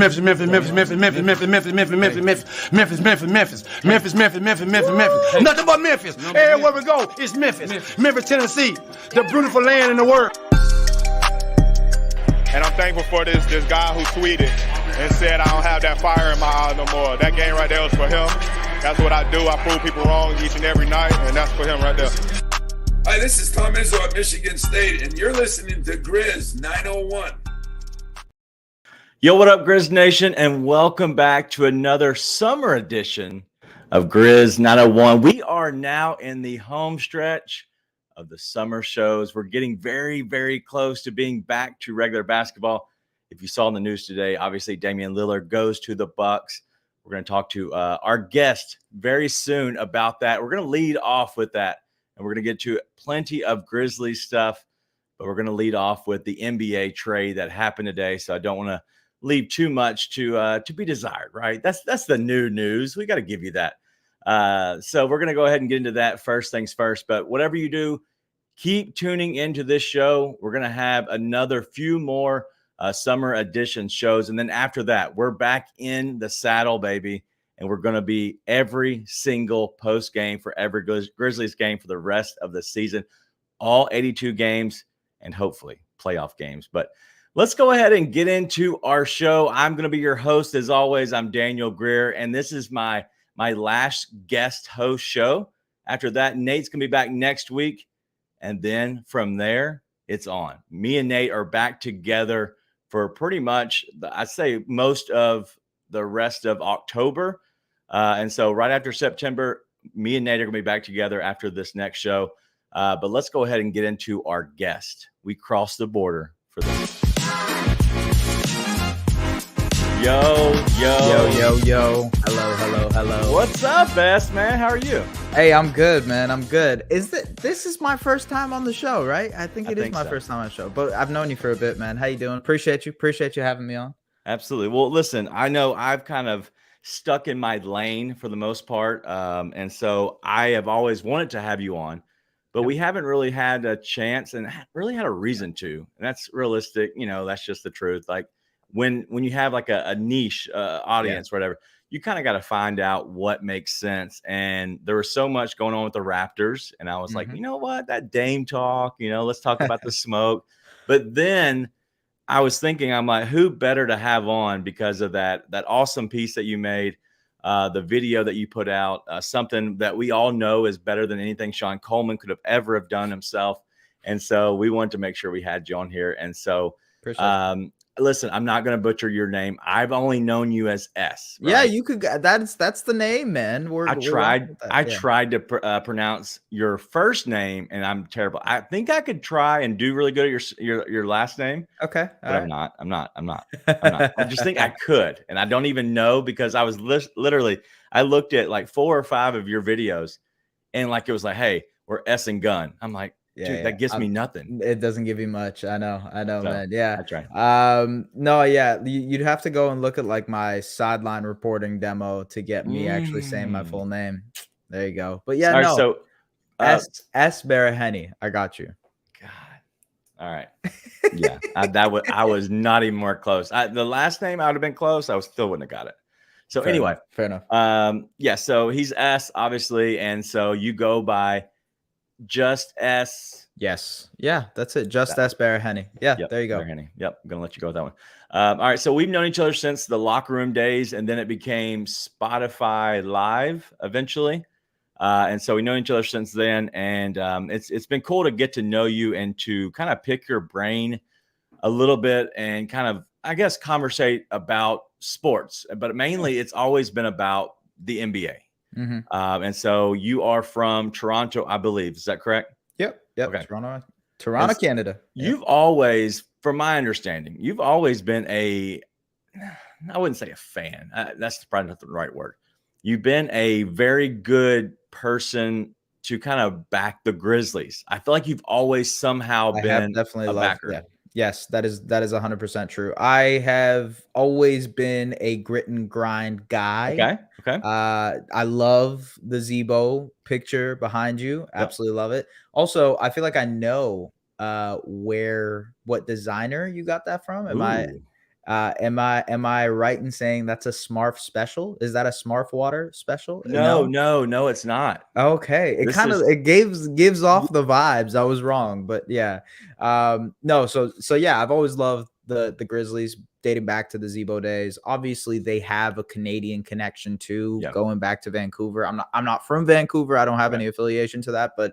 Memphis, Memphis, Memphis, Memphis, Memphis, Memphis, Memphis, Memphis, Memphis, Memphis, Memphis, Memphis, Memphis, Memphis, Memphis, Memphis, Memphis, Memphis. Nothing but Memphis. Everywhere we go, it's Memphis. Memphis, Tennessee, the beautiful land in the world. And I'm thankful for this guy who tweeted and said I don't have that fire in my eye no more. That game right there was for him. That's what I do. I prove people wrong each and every night, and that's for him right there. Hi, this is Tom Izzo at Michigan State, and you're listening to Grizz 901. Yo, what up, Grizz Nation, and welcome back to another summer edition of Grizz 901. We are now in the home stretch of the summer shows. We're getting very, very close to being back to regular basketball. If you saw in the news today, obviously Damian Lillard goes to the Bucks. We're going to talk to our guest very soon about that. We're going to lead off with that, and we're going to get to plenty of Grizzlies stuff, but we're going to lead off with the NBA trade that happened today, so I don't want to leave too much to be desired, right? That's the new news. We got to give you that. So we're going to go ahead and get into that first things first, but whatever you do, keep tuning into this show. We're going to have another few more summer edition shows. And then after that, we're back in the saddle, baby. And we're going to be every single post game for every Grizzlies game for the rest of the season, all 82 games and hopefully playoff games. But let's go ahead and get into our show. I'm going to be your host. As always, I'm Daniel Greer, and this is my last guest host show. After that, Nate's going to be back next week. And then from there, it's on. Me and Nate are back together for pretty much, I'd say, most of the rest of October. And so right after September, me and Nate are going to be back together after this next show. But let's go ahead and get into our guest. We crossed the border for this. Yo. Hello. What's up, best man? How are you? Hey, I'm good, man. I'm good. This is my first time on the show, right? I think it is my first time on the show, but I've known you for a bit, man. How you doing? Appreciate you having me on. Absolutely. Well, listen, I know I've kind of stuck in my lane for the most part. And so I have always wanted to have you on, but we haven't really had a chance and really had a reason to. And that's realistic. You know, that's just the truth. Like when you have like a niche audience, whatever, you kind of got to find out what makes sense. And there was so much going on with the Raptors. And I was like, you know what, that Dame talk, let's talk about the smoke. But then I was thinking, I'm like, who better to have on because of that awesome piece that you made, the video that you put out, something that we all know is better than anything Sean Coleman could have ever have done himself. And so we wanted to make sure we had you on here. And so, listen, I'm not going to butcher your name. I've only known you as S. Right? Yeah, you could. That's the name, man. I tried to pronounce your first name, and I'm terrible. I think I could try and do really good at your last name. Okay, but I'm not. I just think I could, and I don't even know because I was literally. I looked at like 4 or 5 of your videos, and like it was like, hey, we're S and Gun. I'm like. Dude, that gives me nothing. It doesn't give you much. I know, so, man. Yeah. That's right. No, yeah. You'd have to go and look at like my sideline reporting demo to get me actually saying my full name. There you go. But yeah, right, so S Baraheni. I got you. God. All right. Yeah. I was not even more close. The last name I would have been close. I still wouldn't have got it. So anyway, fair enough. Yeah. So he's S, obviously, and so you go by Just S. Yes. Yeah, that's it. Just S Baraheni. Yeah, there you go. Baraheni. Yep. I'm going to let you go with that one. All right. So we've known each other since the locker room days, and then it became Spotify Live eventually. And so we've known each other since then. And it's been cool to get to know you and to kind of pick your brain a little bit and kind of, I guess, conversate about sports. But mainly it's always been about the NBA. And so you are from Toronto, I believe. Is that correct? Yep. Okay. Toronto, Canada. You've always, from my understanding, you've always been I wouldn't say a fan. That's probably not the right word. You've been a very good person to kind of back the Grizzlies. I feel like you've always somehow been a backer. Yeah. Yes, that is 100% true. I have always been a grit and grind guy. Okay. I love the Zebo picture behind you. Absolutely love it. Also, I feel like I know what designer you got that from. Am I right in saying that's a Smurf special? Is that a Smurf water special? No, it's not. Okay. It This kind of is it gives off the vibes. I was wrong, but yeah. No, so yeah, I've always loved the Grizzlies dating back to the Zebo days. Obviously, they have a Canadian connection too, Yeah. going back to Vancouver. I'm not from Vancouver. I don't have Right. any affiliation to that, but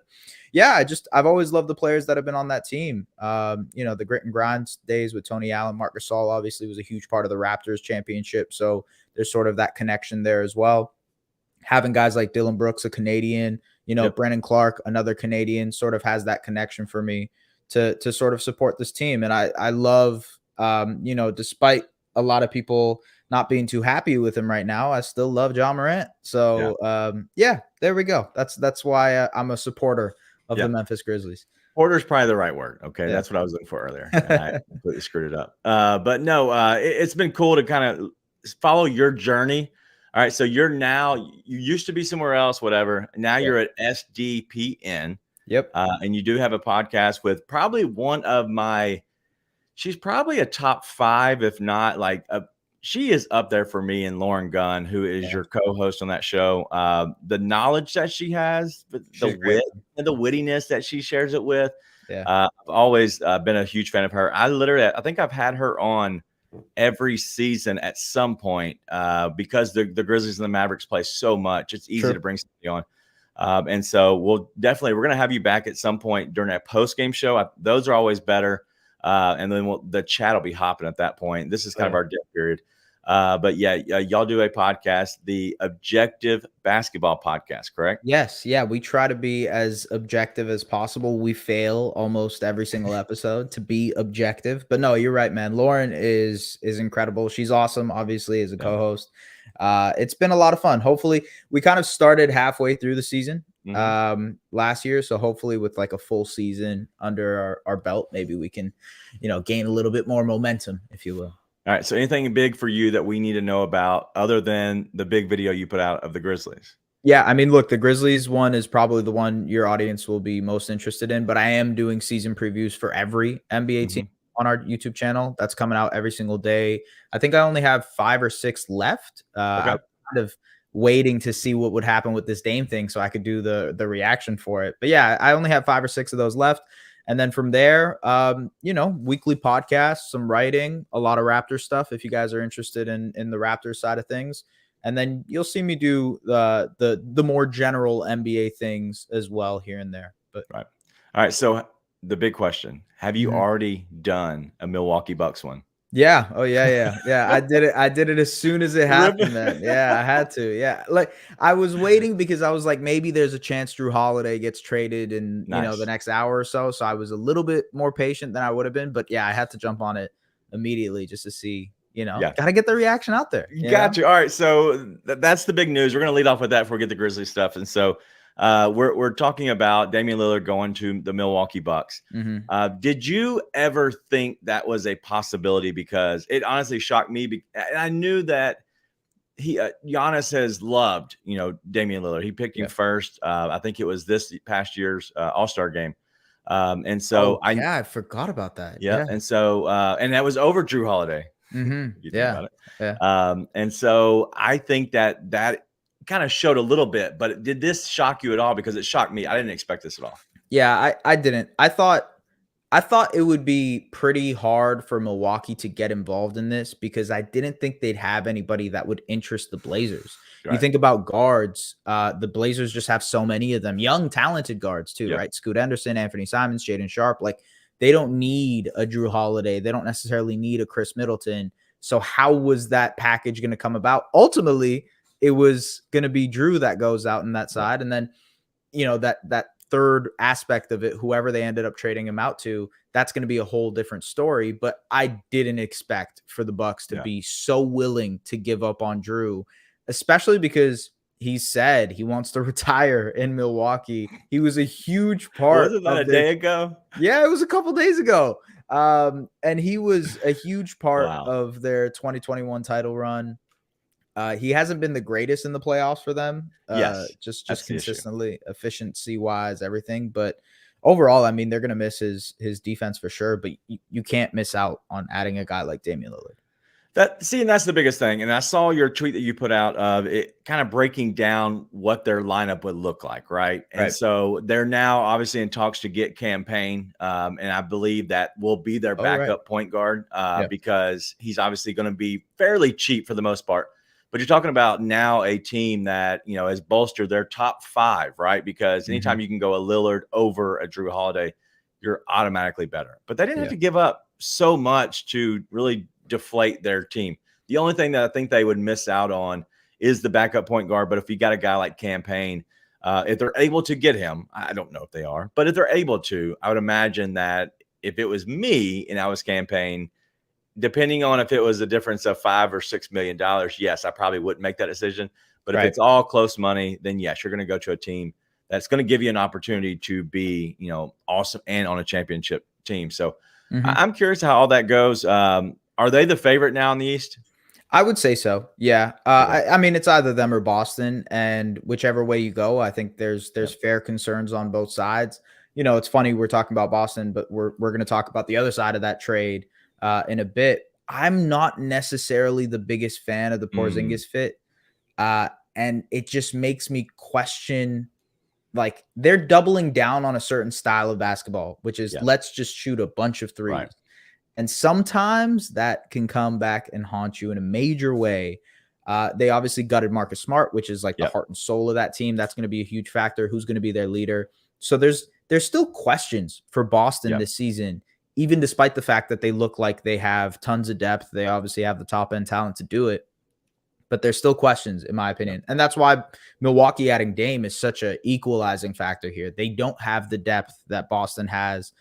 yeah, I've always loved the players that have been on that team. You know, the grit and grind days with Tony Allen, Marc Gasol obviously was a huge part of the Raptors championship. So there's sort of that connection there as well. Having guys like Dylan Brooks, a Canadian, you know, Yep. Brennan Clark, another Canadian, sort of has that connection for me to sort of support this team. And I love, you know, despite a lot of people not being too happy with him right now, I still love John Morant. So yeah, there we go. That's why I'm a supporter of the Memphis Grizzlies. Porter's probably the right word. Okay, Yeah. that's what I was looking for earlier. And I completely screwed it up. But no, it's been cool to kind of follow your journey. All right, so you used to be somewhere else, whatever. Now you're at SDPN. Yep. And you do have a podcast with probably one of she's probably a top 5, if not like she is up there for me, and Lauren Gunn, who is your co-host on that show. The knowledge that she has, the wit and the wittiness that she shares it with. Yeah. I've always been a huge fan of her. I think I've had her on every season at some point because the Grizzlies and the Mavericks play so much. It's easy to bring somebody on. And so we're going to have you back at some point during that post-game show. Those are always better. And then the chat will be hopping at that point. This is kind of our dead period. But yeah, y'all do a podcast, the Objective Basketball Podcast, correct? Yes. Yeah. We try to be as objective as possible. We fail almost every single episode to be objective, but no, you're right, man. Lauren is incredible. She's awesome, obviously, as a co-host. It's been a lot of fun. Hopefully we kind of started halfway through the season last year. So hopefully with like a full season under our belt, maybe we can, you know, gain a little bit more momentum, if you will. All right. So anything big for you that we need to know about other than the big video you put out of the Grizzlies? Yeah, I mean, look, the Grizzlies one is probably the one your audience will be most interested in, but I am doing season previews for every NBA team on our YouTube channel. That's coming out every single day. I think I only have 5 or 6 left. I'm kind of waiting to see what would happen with this Dame thing so I could do the reaction for it. But yeah, I only have 5 or 6 of those left. And then from there, you know, weekly podcasts, some writing, a lot of Raptors stuff if you guys are interested in the Raptors side of things. And then you'll see me do the more general NBA things as well here and there. But all right. So the big question: have you already done a Milwaukee Bucks one? Yeah. Oh yeah. I did it as soon as it happened, man. Yeah, I had to. Yeah. Like I was waiting because I was like, maybe there's a chance Drew Holiday gets traded in, you know, the next hour or so. So I was a little bit more patient than I would have been. But yeah, I had to jump on it immediately just to see, you know, gotta get the reaction out there. Got you. All right. So that's the big news. We're going to lead off with that before we get the Grizzlies stuff. And so we're talking about Damian Lillard going to the Milwaukee Bucks. Did you ever think that was a possibility? Because it honestly shocked me. And I knew that Giannis has loved, you know, Damian Lillard. He picked him first. I think it was this past year's All-Star game. And so I forgot about that. Yeah. And so and that was over Drew Holiday. You think about it. And so I think that kind of showed a little bit, but did this shock you at all? Because it shocked me. I didn't expect this at all. Yeah, I didn't. I thought it would be pretty hard for Milwaukee to get involved in this because I didn't think they'd have anybody that would interest the Blazers. You think about guards, the Blazers just have so many of them, young, talented guards too, right? Scoot Henderson, Anthony Simons, Shaedon Sharpe. Like they don't need a Drew Holiday. They don't necessarily need a Chris Middleton. So how was that package going to come about? Ultimately, it was going to be Drew that goes out in that side. And then, you know, that third aspect of it, whoever they ended up trading him out to, that's going to be a whole different story. But I didn't expect for the Bucks to be so willing to give up on Drew, especially because he said he wants to retire in Milwaukee. He was a huge part. Wasn't that a day ago? Yeah, it was a couple days ago. And he was a huge part of their 2021 title run. He hasn't been the greatest in the playoffs for them. Just consistently, efficiency wise, everything. But overall, I mean, they're going to miss his defense for sure. But you can't miss out on adding a guy like Damian Lillard. And that's the biggest thing. And I saw your tweet that you put out of it kind of breaking down what their lineup would look like, right? And so they're now obviously in talks to get Campaign. And I believe that will be their backup point guard because he's obviously going to be fairly cheap for the most part. But you're talking about now a team that, has bolstered their top 5, right? Because anytime you can go a Lillard over a Drew Holiday, you're automatically better. But they didn't have to give up so much to really deflate their team. The only thing that I think they would miss out on is the backup point guard. But if you got a guy like Campaign, if they're able to get him, I don't know if they are, but if they're able to, I would imagine that if it was me and I was Campaign, depending on if it was a difference of $5 or $6 million, yes, I probably wouldn't make that decision. But if it's all close money, then yes, you're going to go to a team that's going to give you an opportunity to be, awesome and on a championship team. So I'm curious how all that goes. Are they the favorite now in the East? I would say so. Yeah. I mean, it's either them or Boston, and whichever way you go, I think there's fair concerns on both sides. It's funny we're talking about Boston, but we're going to talk about the other side of that trade in a bit. I'm not necessarily the biggest fan of the Porzingis fit. And it just makes me question, like, they're doubling down on a certain style of basketball, which is let's just shoot a bunch of threes. Right. And sometimes that can come back and haunt you in a major way. They obviously gutted Marcus Smart, which is like the heart and soul of that team. That's going to be a huge factor. Who's going to be their leader? So there's still questions for Boston this season, even despite the fact that they look like they have tons of depth. They obviously have the top end talent to do it, but there's still questions, in my opinion. And that's why Milwaukee adding Dame is such an equalizing factor here. They don't have the depth that Boston has.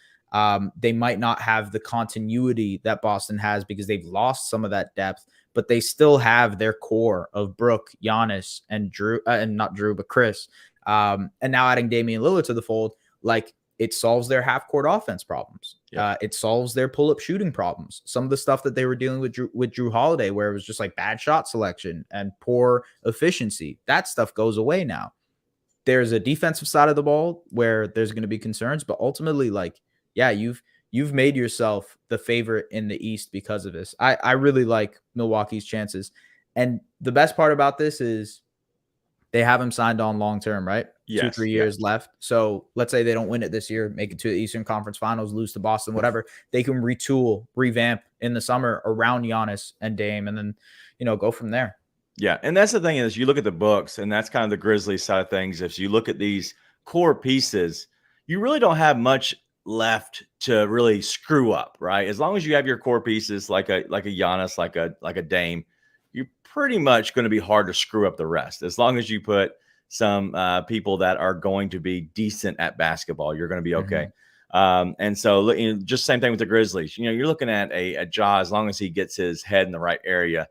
They might not have the continuity that Boston has because they've lost some of that depth, but they still have their core of Brook, Giannis, and Drew, and not Drew, but Chris. And now adding Damian Lillard to the fold, like, it solves their half-court offense problems. It solves their pull-up shooting problems. Some of the stuff that they were dealing with Drew Holiday, where it was just like bad shot selection and poor efficiency, that stuff goes away now. There's a defensive side of the ball where there's going to be concerns, but ultimately, like, you've made yourself the favorite in the East because of this. I really like Milwaukee's chances. And the best part about this is they have him signed on long-term, right? 2-3 years left. So let's say they don't win it this year, make it to the Eastern Conference Finals, lose to Boston, whatever. They can retool, revamp in the summer around Giannis and Dame, and then, go from there. Yeah. And that's the thing is you look at the books, and that's kind of the Grizzlies side of things. If you look at these core pieces, you really don't have much left to really screw up, right? As long as you have your core pieces like a Giannis, like a Dame, you're pretty much going to be hard to screw up the rest. As long as you put some people that are going to be decent at basketball, you're going to be okay. And so just same thing with the Grizzlies. You're looking at a Ja, as long as he gets his head in the right area,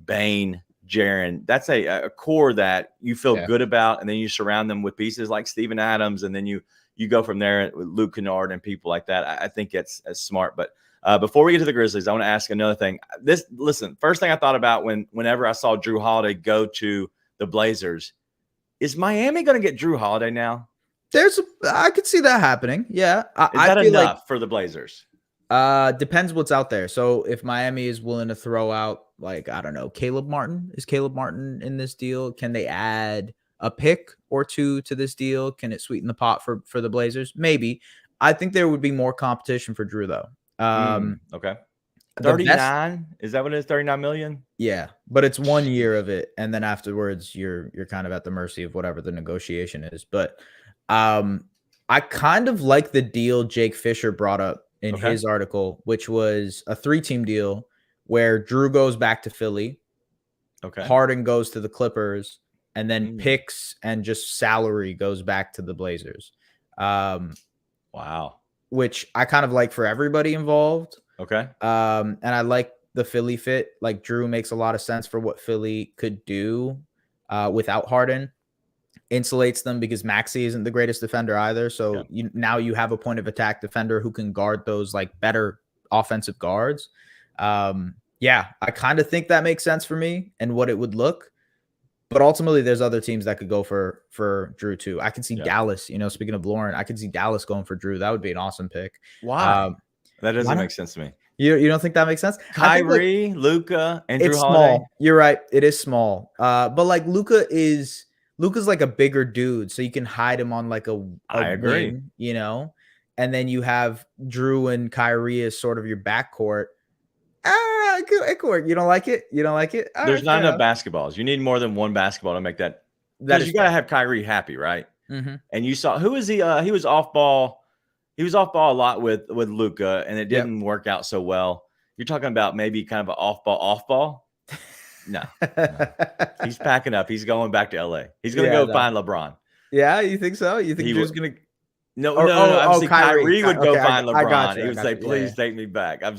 Bane, Jaren, that's a core that you feel good about. And then you surround them with pieces like Steven Adams, and then you go from there with Luke Kennard and people like that. I think it's smart. But before we get to the Grizzlies, I want to ask another thing. First thing I thought about whenever I saw Drew Holiday go to the Blazers, is Miami going to get Drew Holiday now? I could see that happening. Yeah. Is that enough for the Blazers? Depends what's out there. So if Miami is willing to throw out, like, I don't know, Caleb Martin, is Caleb Martin in this deal? Can they add a pick or two to this deal? Can it sweeten the pot for the Blazers? Maybe. I think there would be more competition for Drew, though. Okay. 39? Is that what it is? 39 million? Yeah, but it's 1 year of it, and then afterwards you're kind of at the mercy of whatever the negotiation is. But I kind of like the deal Jake Fisher brought up in his article, which was a 3-team deal where Drew goes back to Philly, Harden goes to the Clippers, and then picks and just salary goes back to the Blazers. Wow. Which I kind of like for everybody involved. Okay. And I like the Philly fit. Like, Drew makes a lot of sense for what Philly could do without Harden. Insulates them because Maxey isn't the greatest defender either. So now you have a point of attack defender who can guard those, like, better offensive guards. I kind of think that makes sense for me and what it would look. But ultimately, there's other teams that could go for Drew too. I could see Dallas. Speaking of Lauren, I could see Dallas going for Drew. That would be an awesome pick. Why? That doesn't make sense to me. You don't think that makes sense? Kyrie, Luka, and Drew It's Holiday. small. You're right. It is small. But like Luka's like a bigger dude, so you can hide him on like a I agree. wing, you know. And then you have Drew and Kyrie as sort of your backcourt. It could work. You don't like it? You don't like it? There's not enough basketballs. You need more than one basketball to make that. Because you got to have Kyrie happy, right? Mm-hmm. And you saw who is he? He was off ball. He was off ball a lot with Luka, and it didn't work out so well. You're talking about maybe kind of an off ball. No. He's packing up. He's going back to LA. He's going to go find LeBron. Yeah, you think so? You think Drew's going to? No. Obviously, Kyrie would go find LeBron. He would say, "Please take me back. I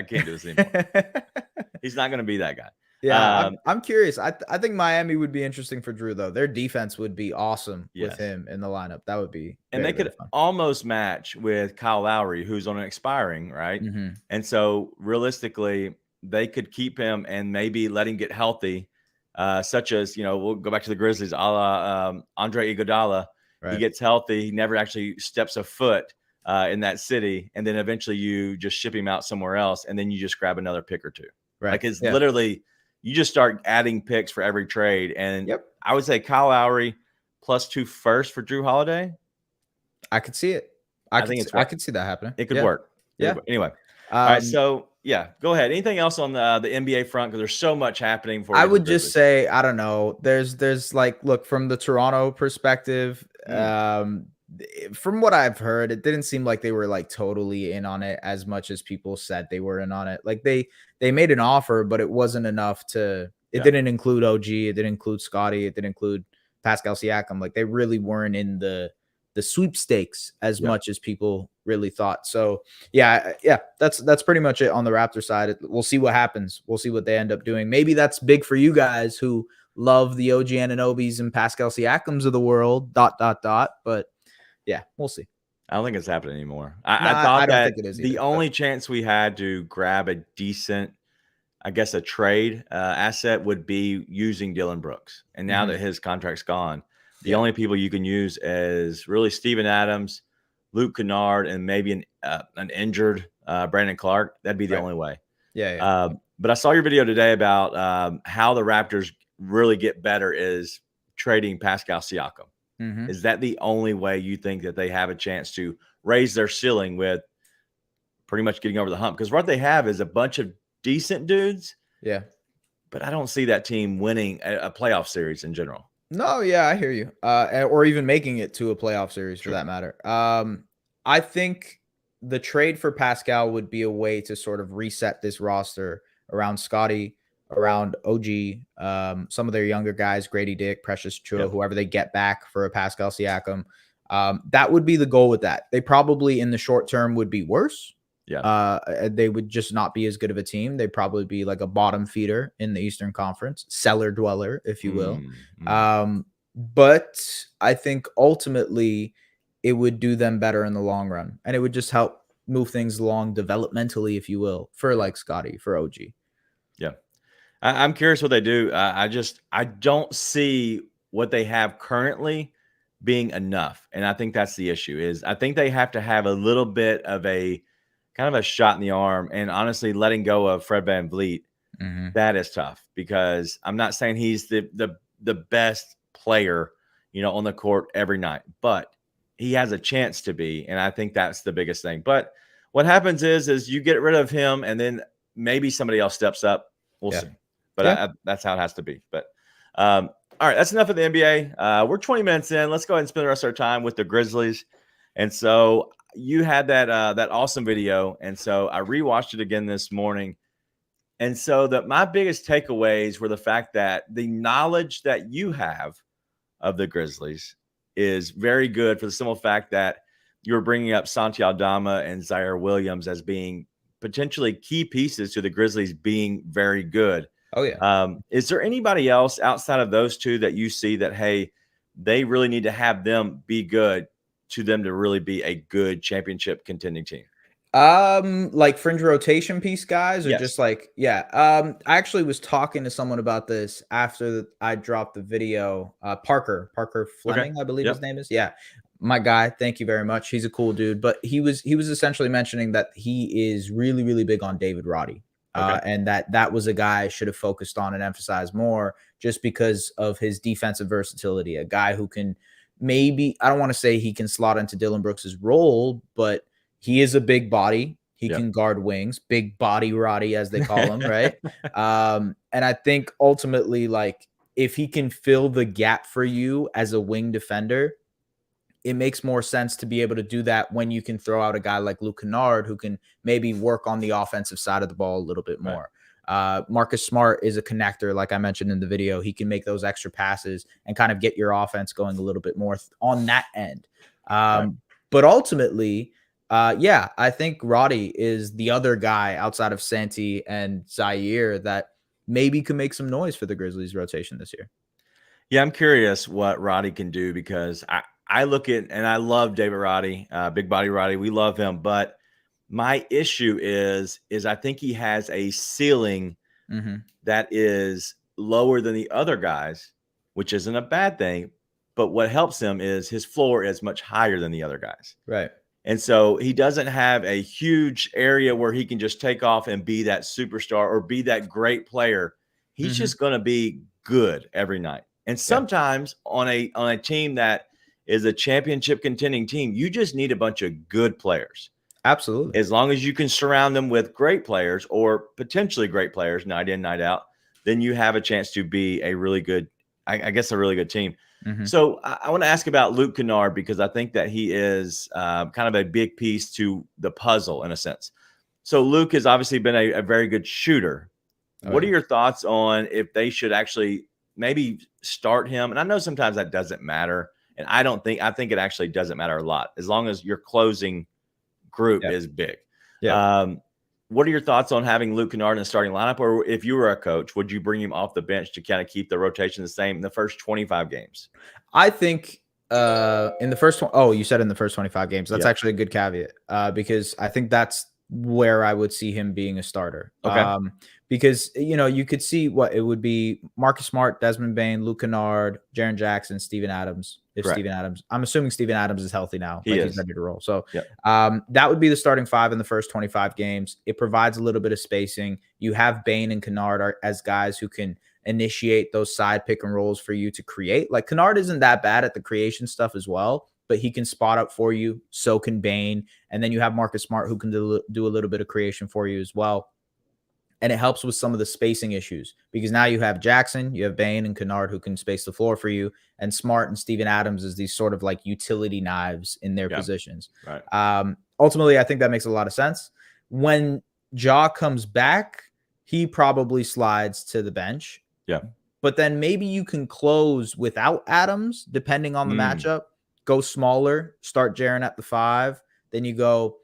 can't do this anymore." He's not going to be that guy. Yeah, I'm curious. I think Miami would be interesting for Drew, though. Their defense would be awesome with him in the lineup. That would be and they could almost match with Kyle Lowry, who's on an expiring, right? Mm-hmm. And so realistically, they could keep him and maybe let him get healthy, such as, we'll go back to the Grizzlies, a la Andre Iguodala. Right. He gets healthy. He never actually steps a foot in that city. And then eventually you just ship him out somewhere else. And then you just grab another pick or two. Right. Like it's literally, you just start adding picks for every trade. And I would say Kyle Lowry plus 2 firsts for Drew Holiday. I could see it. I could see that happening. It could work. Yeah. Anyway. All right. So go ahead. Anything else on the NBA front? Because there's so much happening for. I would just say, I don't know. There's like, look, from the Toronto perspective, from what I've heard, it didn't seem like they were like totally in on it as much as people said they were in on it. Like they made an offer, but it wasn't enough to. It didn't include OG. It didn't include Scotty. It didn't include Pascal Siakam. Like they really weren't in the sweepstakes as much as people really thought. So that's pretty much it on the Raptor side. We'll see what happens. We'll see what they end up doing. Maybe that's big for you guys who love the OG Anunobys and Pascal Siakams of the world, ... But yeah, we'll see. I don't think it's happening anymore. I don't think it is either, the only chance we had to grab a decent, I guess, a trade asset would be using Dylan Brooks. And now that his contract's gone, the only people you can use is really Steven Adams, Luke Kennard, and maybe an injured Brandon Clark. That'd be the only way. But I saw your video today about how the Raptors really get better is trading Pascal Siakam. Mm-hmm. Is that the only way you think that they have a chance to raise their ceiling with pretty much getting over the hump? Because what they have is a bunch of decent dudes. Yeah. But I don't see that team winning a playoff series in general. No, yeah, I hear you. Or even making it to a playoff series for that matter. I think the trade for Pascal would be a way to sort of reset this roster around Scotty, around OG, some of their younger guys, Grady Dick, Precious Chua, whoever they get back for a Pascal Siakam. That would be the goal with that. They probably in the short term would be worse. They would just not be as good of a team. They'd probably be like a bottom feeder in the Eastern Conference, cellar dweller, if you will. But I think ultimately it would do them better in the long run, and it would just help move things along developmentally, if you will, for like Scotty, for OG. Yeah. I'm curious what they do. I don't see what they have currently being enough. And I think that's the issue is I think they have to have a little bit of a kind of a shot in the arm, and honestly letting go of Fred VanVleet, that is tough because I'm not saying he's the best player, on the court every night, but he has a chance to be. And I think that's the biggest thing. But what happens is you get rid of him and then maybe somebody else steps up. We'll see. But that's how it has to be. But all right, that's enough of the NBA. We're 20 minutes in. Let's go ahead and spend the rest of our time with the Grizzlies. And so you had that awesome video. And so I rewatched it again this morning. And so my biggest takeaways were the fact that the knowledge that you have of the Grizzlies is very good for the simple fact that you were bringing up Santi Aldama and Zaire Williams as being potentially key pieces to the Grizzlies being very good. Oh, yeah. Is there anybody else outside of those two that you see that, hey, they really need to have them be good to them to really be a good championship contending team? Like fringe rotation piece guys, or just like, I actually was talking to someone about this after I dropped the video. Parker Fleming, I believe his name is. Yeah. my guy. Thank you very much. He's a cool dude. But he was essentially mentioning that he is really, really big on David Roddy. And that was a guy I should have focused on and emphasized more just because of his defensive versatility. A guy who can maybe, I don't want to say he can slot into Dylan Brooks's role, but he is a big body. He can guard wings, big body Roddy, as they call him, right? And I think ultimately, like, if he can fill the gap for you as a wing defender, it makes more sense to be able to do that when you can throw out a guy like Luke Kennard who can maybe work on the offensive side of the ball a little bit more. Marcus Smart is a connector, like I mentioned in the video. He can make those extra passes and kind of get your offense going a little bit more on that end. But ultimately, I think Roddy is the other guy outside of Santi and Zaire that maybe could make some noise for the Grizzlies rotation this year. Yeah, I'm curious what Roddy can do because I look at, and I love David Roddy, big body Roddy. We love him. But my issue is I think he has a ceiling that is lower than the other guys, which isn't a bad thing. But what helps him is his floor is much higher than the other guys. Right. And so he doesn't have a huge area where he can just take off and be that superstar or be that great player. He's just going to be good every night. And sometimes on a team that is a championship contending team, you just need a bunch of good players. Absolutely. As long as you can surround them with great players or potentially great players night in, night out, then you have a chance to be a really good, I guess, a really good team. So I want to ask about Luke Kennard because I think that he is kind of a big piece to the puzzle in a sense. So Luke has obviously been a very good shooter. What are your thoughts on if they should actually maybe start him? And I know sometimes that doesn't matter. And I think it actually doesn't matter a lot as long as your closing group is big. What are your thoughts on having Luke Kennard in the starting lineup? Or if you were a coach, would you bring him off the bench to kind of keep the rotation the same in the first 25 games? I think in the first one, you said in the first 25 games. That's actually a good caveat because I think that's where I would see him being a starter. Because, you could see what it would be: Marcus Smart, Desmond Bane, Luke Kennard, Jaren Jackson, Steven Adams. I'm assuming Steven Adams is healthy now. He's ready to roll. So that would be the starting five in the first 25 games. It provides a little bit of spacing. You have Bane and Kennard as guys who can initiate those side pick and rolls for you to create. Like, Kennard isn't that bad at the creation stuff as well, but he can spot up for you. So can Bane. And then you have Marcus Smart who can do a little bit of creation for you as well. And it helps with some of the spacing issues because now you have Jackson, you have Bane and Kennard who can space the floor for you, and Smart and Steven Adams is these sort of like utility knives in their positions. Ultimately, I think that makes a lot of sense. When Ja comes back, he probably slides to the bench. But then maybe you can close without Adams, depending on the matchup. Go smaller, start Jaren at the 5. Then you go,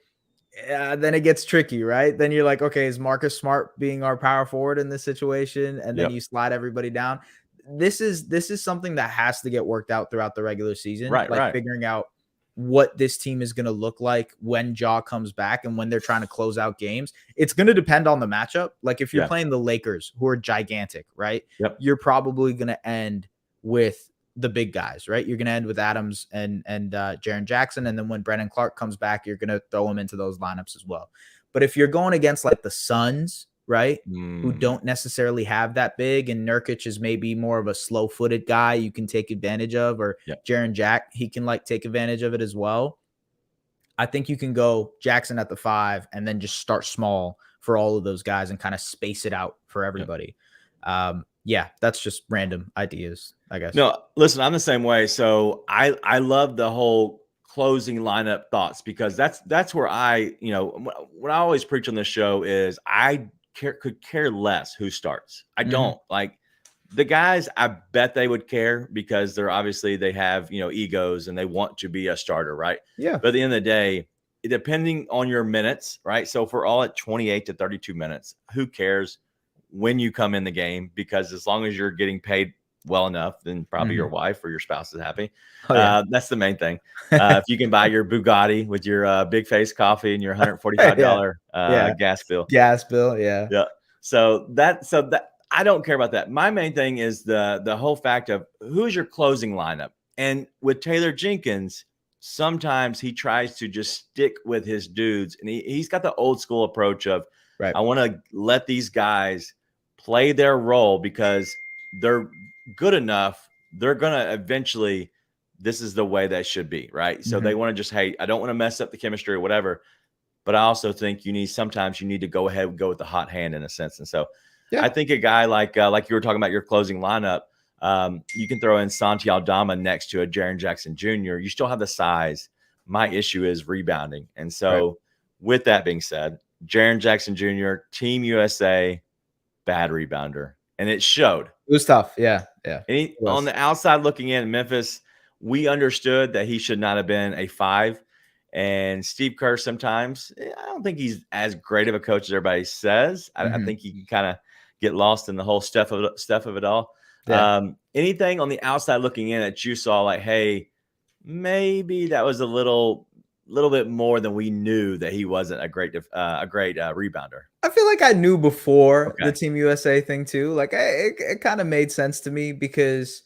then it gets tricky, right? Then you're like, okay, is Marcus Smart being our power forward in this situation? And then you slide everybody down. This is something that has to get worked out throughout the regular season. Figuring out what this team is going to look like when Ja comes back and when they're trying to close out games. It's going to depend on the matchup. Like if you're playing the Lakers, who are gigantic, right? You're probably going to end with the big guys, right? You're going to end with Adams and Jaren Jackson. And then when Brennan Clark comes back, you're going to throw him into those lineups as well. But if you're going against like the Suns, right, who don't necessarily have that big, and Nurkic is maybe more of a slow-footed guy you can take advantage of, or Jaren Jack, he can like take advantage of it as well. I think you can go Jackson at the 5 and then just start small for all of those guys and kind of space it out for everybody. That's just random ideas, I guess. No, listen, I'm the same way. So I love the whole closing lineup thoughts because that's where what I always preach on this show is I could care less who starts. I don't like the guys. I bet they would care because they have, egos and they want to be a starter. Right. Yeah. But at the end of the day, depending on your minutes, right? So if we're all at 28 to 32 minutes, who cares when you come in the game? Because as long as you're getting paid well enough, then probably your wife or your spouse is happy. That's the main thing. If you can buy your Bugatti with your big face coffee and your $145 gas bill. Yeah. So that I don't care about that. My main thing is the whole fact of who's your closing lineup. And with Taylor Jenkins, sometimes he tries to just stick with his dudes, and he's got the old school approach of, Right. I want to let these guys play their role because they're good enough. They're going to eventually, this is the way that should be, right? So they want to just, hey, I don't want to mess up the chemistry or whatever. But I also think sometimes you need to go ahead and go with the hot hand in a sense. And so I think a guy like you were talking about your closing lineup, you can throw in Santi Aldama next to a Jaren Jackson Jr. You still have the size. My issue is rebounding. And so with that being said, Jaren Jackson Jr., Team USA, bad rebounder. And it showed. It was tough. Yeah. Yeah. And on the outside looking in, Memphis, we understood that he should not have been a 5. And Steve Kerr sometimes, I don't think he's as great of a coach as everybody says. I think he can kind of get lost in the whole stuff of it all. Yeah. Anything on the outside looking in that you saw like, hey, maybe that was a little bit more than we knew, that he wasn't a great rebounder? I feel like I knew before the Team USA thing too. Like it kind of made sense to me because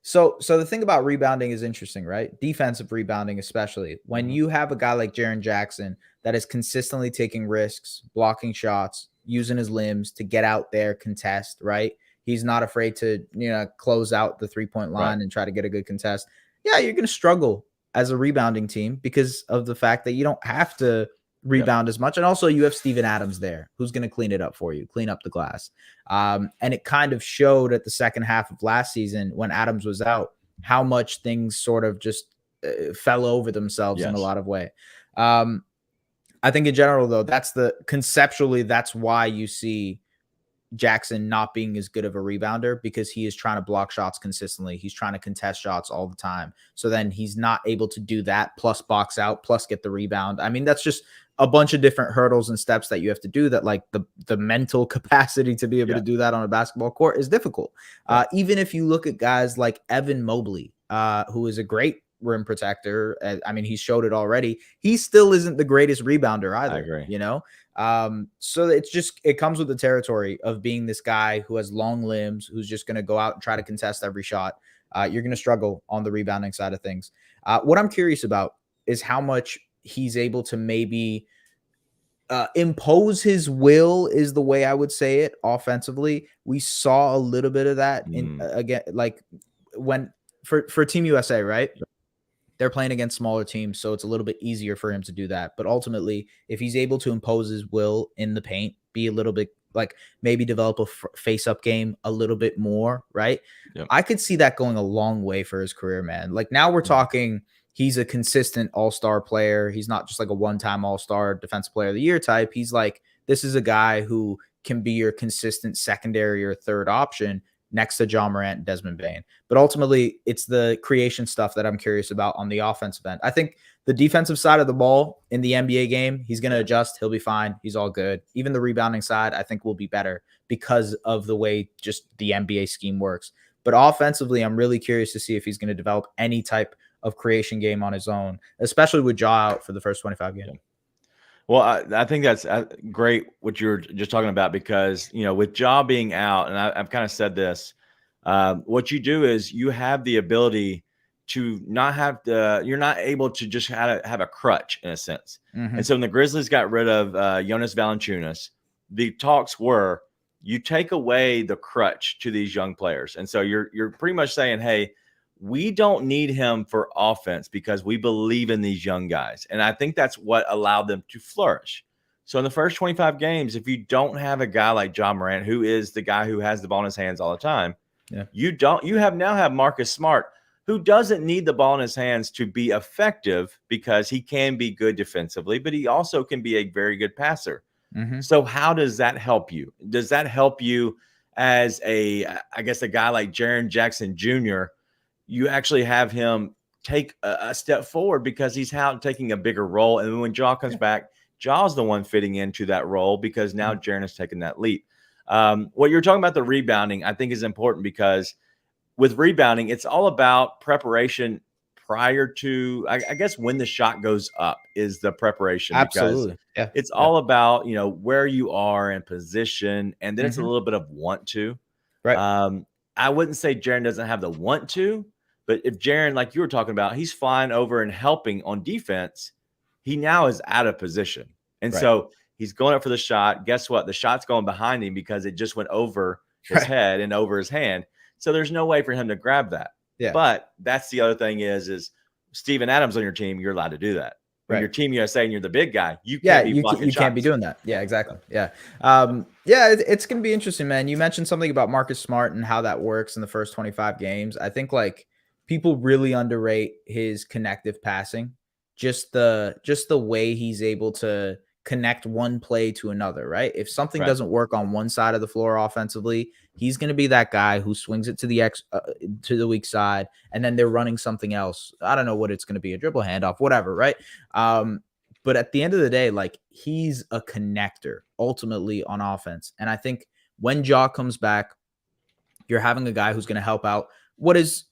so the thing about rebounding is interesting, right? Defensive rebounding, especially when you have a guy like Jaren Jackson that is consistently taking risks, blocking shots, using his limbs to get out there, contest, right? He's not afraid to, close out the 3-point line and try to get a good contest. Yeah, you're going to struggle as a rebounding team because of the fact that you don't have to rebound as much. And also you have Steven Adams there who's going to clean it up for you, clean up the glass. And it kind of showed at the second half of last season when Adams was out, how much things sort of just fell over themselves in a lot of way. I think in general, though, conceptually, that's why you see Jackson not being as good of a rebounder, because he is trying to block shots consistently. He's trying to contest shots all the time. So then he's not able to do that, plus box out, plus get the rebound. I mean, that's just a bunch of different hurdles and steps that you have to do that, like the mental capacity to be able to do that on a basketball court is difficult. Even if you look at guys like Evan Mobley, who is a great rim protector. I mean, he showed it already. He still isn't the greatest rebounder either. I agree. So it comes with the territory of being this guy who has long limbs, who's just going to go out and try to contest every shot. You're going to struggle on the rebounding side of things. What I'm curious about is how much he's able to maybe impose his will, is the way I would say it. Offensively, we saw a little bit of that again, like when for Team USA, right? They're playing against smaller teams, so it's a little bit easier for him to do that. But ultimately, if he's able to impose his will in the paint, be a little bit like maybe develop a face-up game a little bit more, right? Yep. I could see that going a long way for his career, man. Like now we're talking, he's a consistent all-star player. He's not just like a one-time all-star defensive player of the year type. He's like, this is a guy who can be your consistent secondary or third option next to John Morant and Desmond Bane. But ultimately, it's the creation stuff that I'm curious about on the offensive end. I think the defensive side of the ball in the NBA game, he's going to adjust. He'll be fine. He's all good. Even the rebounding side, I think will be better because of the way just the NBA scheme works. But offensively, I'm really curious to see if he's going to develop any type of creation game on his own, especially with Ja out for the first 25 games. Well, I think that's great what you're just talking about, because, with Ja being out, and I've kind of said this, what you do is you have the ability to not have you're not able to just have a crutch in a sense. And so when the Grizzlies got rid of Jonas Valanciunas, the talks were you take away the crutch to these young players. And so you're pretty much saying, hey, we don't need him for offense because we believe in these young guys. And I think that's what allowed them to flourish. So in the first 25 games, if you don't have a guy like John Morant, who is the guy who has the ball in his hands all the time, you now have Marcus Smart, who doesn't need the ball in his hands to be effective because he can be good defensively, but he also can be a very good passer. So how does that help you? Does that help you as a guy like Jaren Jackson Jr.? You actually have him take a step forward because he's out taking a bigger role. And when Ja comes back, Ja's the one fitting into that role because now Jaren has taken that leap. What you're talking about, the rebounding, I think is important because with rebounding, it's all about preparation prior to, I guess, when the shot goes up is the preparation. Absolutely. Because it's all about, where you are in position. And then it's a little bit of want to. Right. I wouldn't say Jaren doesn't have the want to, But if Jaren, like you were talking about, he's flying over and helping on defense, he now is out of position. And so he's going up for the shot. Guess what? The shot's going behind him because it just went over his head and over his hand. So there's no way for him to grab that. Yeah. But that's the other thing is Steven Adams on your team, you're allowed to do that. When you're Team USA and you're the big guy, you can't be blocking shots. Can't be doing that. Yeah, exactly. Yeah. It's going to be interesting, man. You mentioned something about Marcus Smart and how that works in the first 25 games. I think like people really underrate his connective passing, just the way he's able to connect one play to another, right? If something doesn't work on one side of the floor offensively, he's going to be that guy who swings it to the weak side, and then they're running something else. I don't know what it's going to be, a dribble handoff, whatever, right? But at the end of the day, like, he's a connector ultimately on offense. And I think when Ja comes back, you're having a guy who's going to help out what is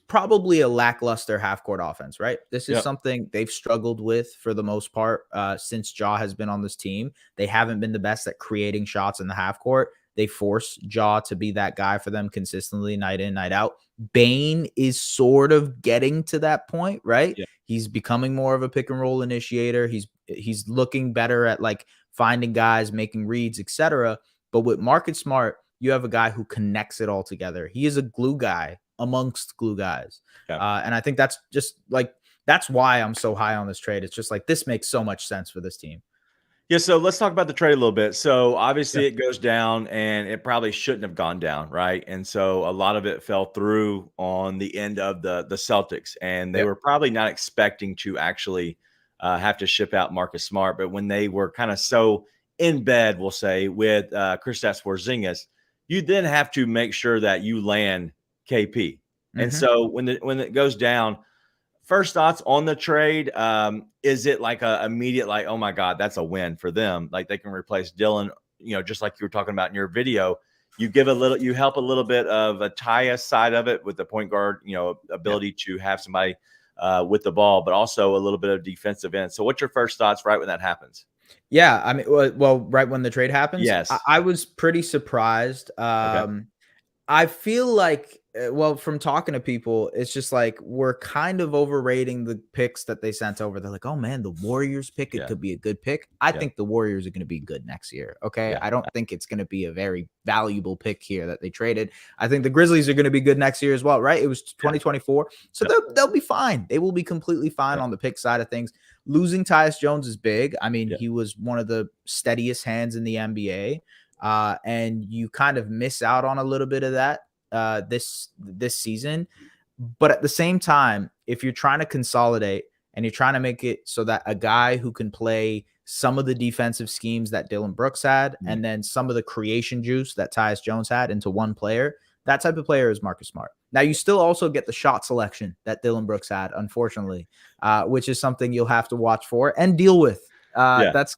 probably a lackluster half-court offense, right? This is something they've struggled with for the most part since Ja has been on this team. They haven't been the best at creating shots in the half-court. They force Ja to be that guy for them consistently, night in, night out. Bane is sort of getting to that point, right? Yeah. He's becoming more of a pick-and-roll initiator. He's looking better at, like, finding guys, making reads, etc. But with Marcus Smart, you have a guy who connects it all together. He is a glue guy amongst glue guys. And I think that's just like, that's why I'm so high on this trade. It's just like, this makes so much sense for this team. Yeah. So let's talk about the trade a little bit. So obviously it goes down, and it probably shouldn't have gone down. Right. And so a lot of it fell through on the end of the Celtics, and they were probably not expecting to actually have to ship out Marcus Smart. But when they were kind of so in bed, we'll say, with Kristaps Porzingis, you then have to make sure that you land KP. And so when it goes down, first thoughts on the trade, is it like a immediate, like, oh my God, that's a win for them? Like, they can replace Dylan, just like you were talking about in your video. You help a little bit of a Tyus side of it with the point guard, ability to have somebody with the ball, but also a little bit of defensive end. So what's your first thoughts right when that happens? Yeah, I mean, well, right when the trade happens, yes, I was pretty surprised. I feel like, from talking to people, it's just like we're kind of overrating the picks that they sent over. They're like, oh man, the Warriors pick, it could be a good pick. I think the Warriors are going to be good next year. Okay. I don't think it's going to be a very valuable pick here that they traded. I think the Grizzlies are going to be good next year as well, right? It was 2024. So they'll be fine. They will be completely fine on the pick side of things. Losing Tyus Jones is big. I mean, he was one of the steadiest hands in the NBA. And you kind of miss out on a little bit of that this season. But at the same time, if you're trying to consolidate and you're trying to make it so that a guy who can play some of the defensive schemes that Dylan Brooks had, and then some of the creation juice that Tyus Jones had into one player, that type of player is Marcus Smart. Now, you still also get the shot selection that Dylan Brooks had, unfortunately, which is something you'll have to watch for and deal with. That's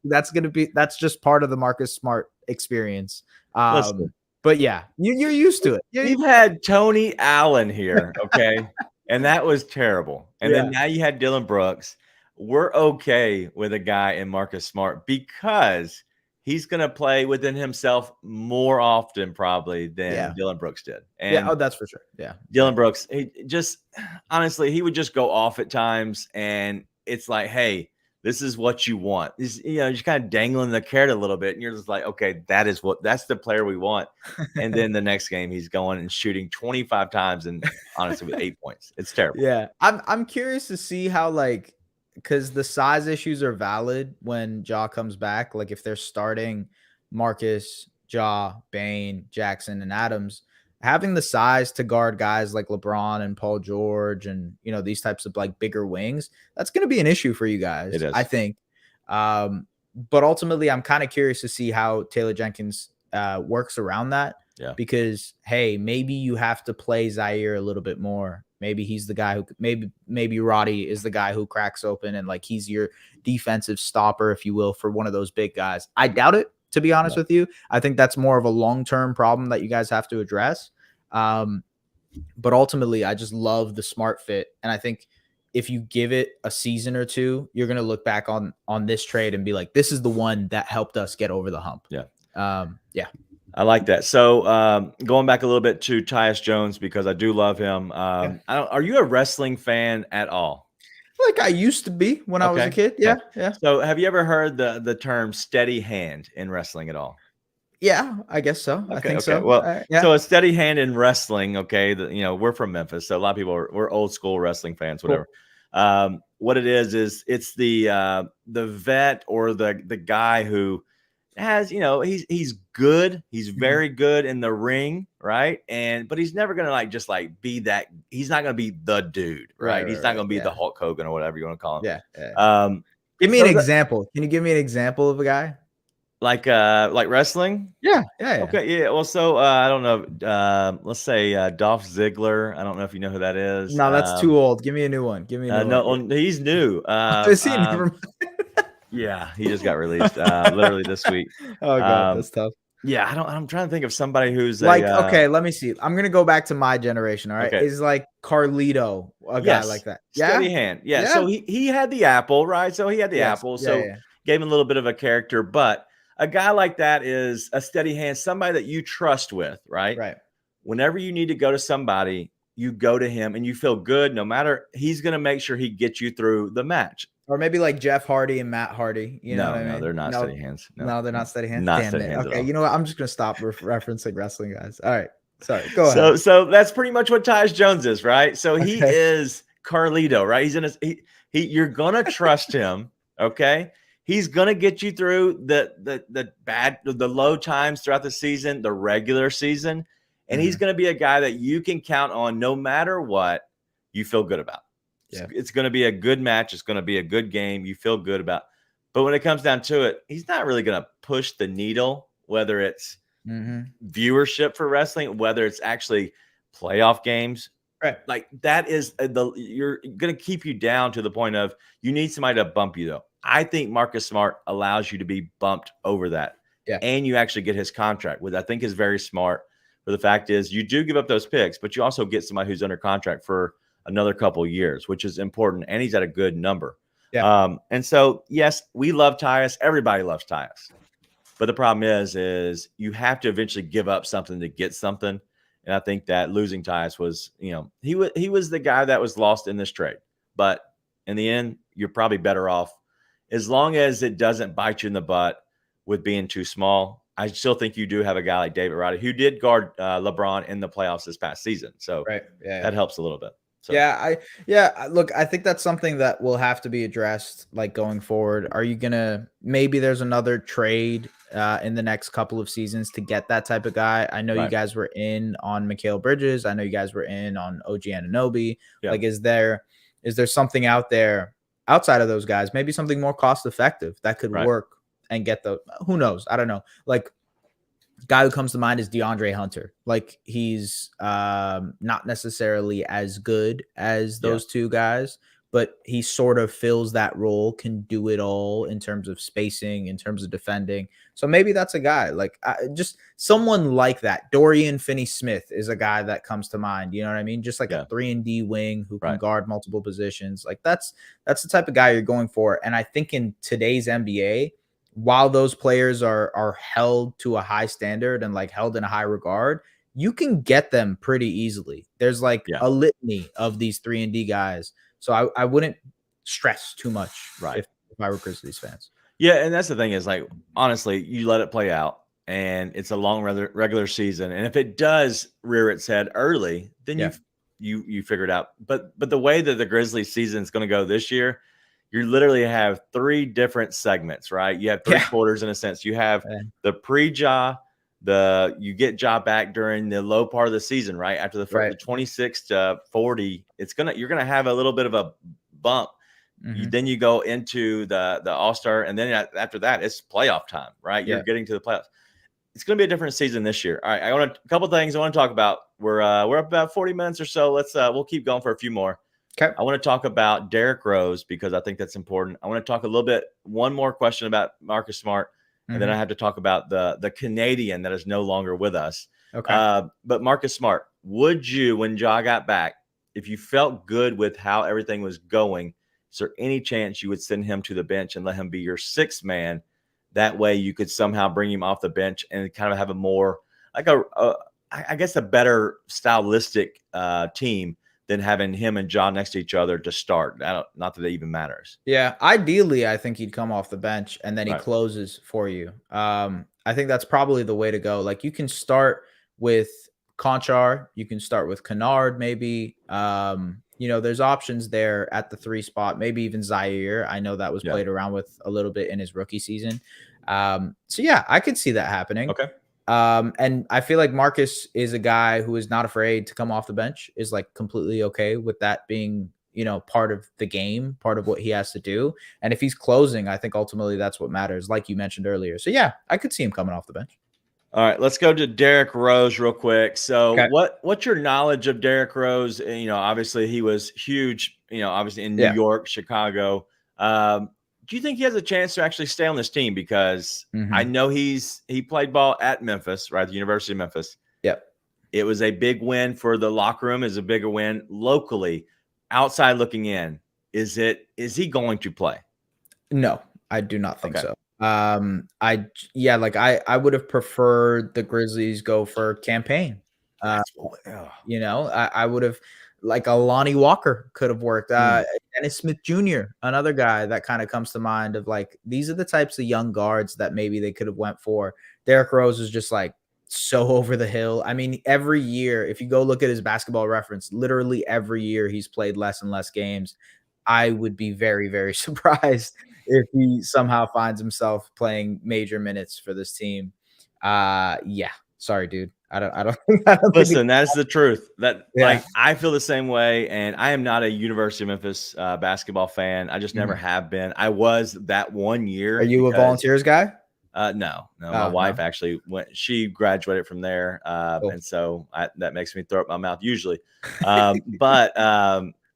just part of the Marcus Smart experience. But yeah, you're used to it. You've had Tony Allen here, okay? And that was terrible. And then now you had Dylan Brooks. We're okay with a guy in Marcus Smart because he's going to play within himself more often probably than Dylan Brooks did. And that's for sure. Yeah. Dylan Brooks, honestly, he would just go off at times, and it's like, hey, this is what you want. Just kind of dangling the carrot a little bit, and you're just like, okay, that's the player we want. And then the next game, he's going and shooting 25 times, and honestly, with 8 points, it's terrible. Yeah, I'm curious to see how, like, because the size issues are valid when Ja comes back. Like, if they're starting Marcus, Ja, Bane, Jackson, and Adams, having the size to guard guys like LeBron and Paul George and, these types of like bigger wings, that's going to be an issue for you guys, I think. But ultimately, I'm kind of curious to see how Taylor Jenkins works around that. Yeah. Because, hey, maybe you have to play Zaire a little bit more. Maybe he's the guy who maybe Roddy is the guy who cracks open and like he's your defensive stopper, if you will, for one of those big guys. I doubt it, to be honest with you. I think that's more of a long-term problem that you guys have to address. But ultimately, I just love the Smart fit. And I think if you give it a season or two, you're going to look back on this trade and be like, this is the one that helped us get over the hump. Yeah. I like that. So going back a little bit to Tyus Jones, because I do love him. Are you a wrestling fan at all? Like I used to be when I was a kid. Yeah, yeah. So have you ever heard the term steady hand in wrestling at all? Yeah, I guess so. I think so. Well, yeah. so a steady hand in wrestling, okay, we're from Memphis, so a lot of people we're old school wrestling fans, whatever. Cool. What it is it's the vet or the guy who has, he's good. He's very good in the ring, right? But he's never gonna just be that. He's not gonna be the dude, right? He's not gonna be the Hulk Hogan or whatever you want to call him. Yeah. Give me an example. Can you give me an example of a guy? Like wrestling? Yeah. Okay, yeah. Well, so I don't know. Let's say Dolph Ziggler. I don't know if you know who that is. No, that's too old. Give me a new one. No, he's new. Is he? Never mind. Yeah, he just got released literally this week. Oh god, that's tough. Yeah, I'm trying to think of somebody who's okay, let me see. I'm gonna go back to my generation. All right, okay. Is like Carlito a guy like that? Steady hand. Yeah. So he had the apple, right? So he had the apple. So gave him a little bit of a character, but a guy like that is a steady hand, somebody that you trust with, right? Right. Whenever you need to go to somebody, you go to him and you feel good. No matter, he's gonna make sure he gets you through the match. Or maybe like Jeff Hardy and Matt Hardy. You know what I mean? They're not steady hands. No, they're not steady hands. Not steady hands. Okay, you know what? I'm just gonna stop referencing wrestling guys. All right, sorry. Go ahead. So that's pretty much what Tyus Jones is, right? So he is Carlito, right? He's in you're gonna trust him, okay? He's gonna get you through the low times throughout the season, the regular season, and he's gonna be a guy that you can count on no matter what. You feel good about. Yeah. It's going to be a good match. It's going to be a good game. You feel good about. But when it comes down to it, he's not really going to push the needle, whether it's viewership for wrestling, whether it's actually playoff games. Right. Like that is you're going to keep you down to the point of you need somebody to bump you, though. I think Marcus Smart allows you to be bumped over that. Yeah. And you actually get his contract, which I think is very smart. But the fact is you do give up those picks, but you also get somebody who's under contract for another couple of years, which is important. And he's at a good number. Yeah. And so, yes, we love Tyus. Everybody loves Tyus. But the problem is you have to eventually give up something to get something. And I think that losing Tyus was, he was the guy that was lost in this trade. But in the end, you're probably better off as long as it doesn't bite you in the butt with being too small. I still think you do have a guy like David Roddy who did guard LeBron in the playoffs this past season. So that helps a little bit. So. Look, I think that's something that will have to be addressed going forward. Are you gonna maybe there's another trade in the next couple of seasons to get that type of guy? I know you guys were in on Mikal Bridges. I know you guys were in on OG Anunoby. Yeah. Is there something out there outside of those guys? Maybe something more cost effective that could work and get who knows? I don't know. Guy who comes to mind is DeAndre Hunter. He's not necessarily as good as those two guys, but he sort of fills that role, can do it all in terms of spacing, in terms of defending. So maybe that's a guy just someone like that. Dorian Finney-Smith is a guy that comes to mind. You know what I mean? Just a 3-and-D wing who can guard multiple positions. That's the type of guy you're going for. And I think in today's NBA, while those players are held to a high standard and held in a high regard, you can get them pretty easily. There's a litany of these 3-and-D guys. So I wouldn't stress too much if I were Grizzlies fans. Yeah. And that's the thing is honestly, you let it play out and it's a long regular season. And if it does rear its head early, then you figure it out. But the way that the Grizzlies season is going to go this year, you literally have 3 different segments, right? You have 3 quarters in a sense. You have the pre-Ja, you get Ja back during the low part of the season, right? After the 26 to 40, you're gonna have a little bit of a bump. Then you go into the All-Star, and then after that, it's playoff time, right? You're getting to the playoffs. It's gonna be a different season this year. All right, a couple things I want to talk about. We're up about 40 minutes or so. Let's we'll keep going for a few more. Okay. I want to talk about Derrick Rose because I think that's important. I want to talk one more question about Marcus Smart, and then I have to talk about the Canadian that is no longer with us. Okay. But Marcus Smart, would you, when Ja got back, if you felt good with how everything was going, is there any chance you would send him to the bench and let him be your 6th man? That way you could somehow bring him off the bench and kind of have a more like I guess a better stylistic team than having him and John next to each other to start. Not that it even matters. Yeah, ideally, I think he'd come off the bench and then he Right. closes for you. I think that's probably the way to go. Like you can start with Conchar, you can start with Kennard, maybe. There's options there at the 3 spot, maybe even Zaire. I know that was played around with a little bit in his rookie season. So yeah, I could see that happening. Okay. And I feel like Marcus is a guy who is not afraid to come off the bench, is like completely okay with that being, part of the game, part of what he has to do. And if he's closing, I think ultimately that's what matters, like you mentioned earlier. So yeah, I could see him coming off the bench. All right, let's go to Derrick Rose real quick. So what's your knowledge of Derrick Rose? Obviously he was huge, obviously in New York, Chicago. Do you think he has a chance to actually stay on this team? Because I know he played ball at Memphis, right? The University of Memphis. Yep. It was a big win for the locker room, is a bigger win locally. Outside looking in, is he going to play? No, I do not think so. I would have preferred the Grizzlies go for campaign. I would have, like, a Lonnie Walker could have worked. Dennis Smith Jr., another guy that kind of comes to mind of like, these are the types of young guards that maybe they could have went for. Derrick Rose is just like so over the hill. I mean, every year, if you go look at his basketball reference, literally every year he's played less and less games. I would be very, very surprised if he somehow finds himself playing major minutes for this team. Sorry, dude. I don't Listen, that's the truth. Like, I feel the same way, and I am not a University of Memphis basketball fan. I just never have been. I was that one year. Are you a Volunteers guy? No. My wife actually went. She graduated from there, and so that makes me throw up my mouth usually.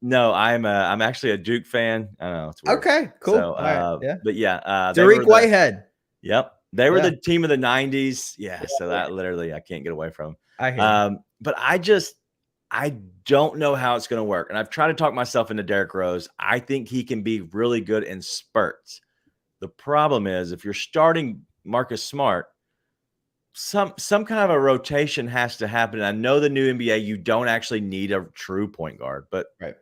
No, I'm actually a Duke fan. I don't know. It's weird. Okay, cool. So, but Tariq Whitehead. Yep. They were the team of the 90s. Yeah. So that literally I can't get away from. I hear but I don't know how it's going to work. And I've tried to talk myself into Derrick Rose. I think he can be really good in spurts. The problem is if you're starting Marcus Smart, some kind of a rotation has to happen. I know the new NBA, you don't actually need a true point guard, but I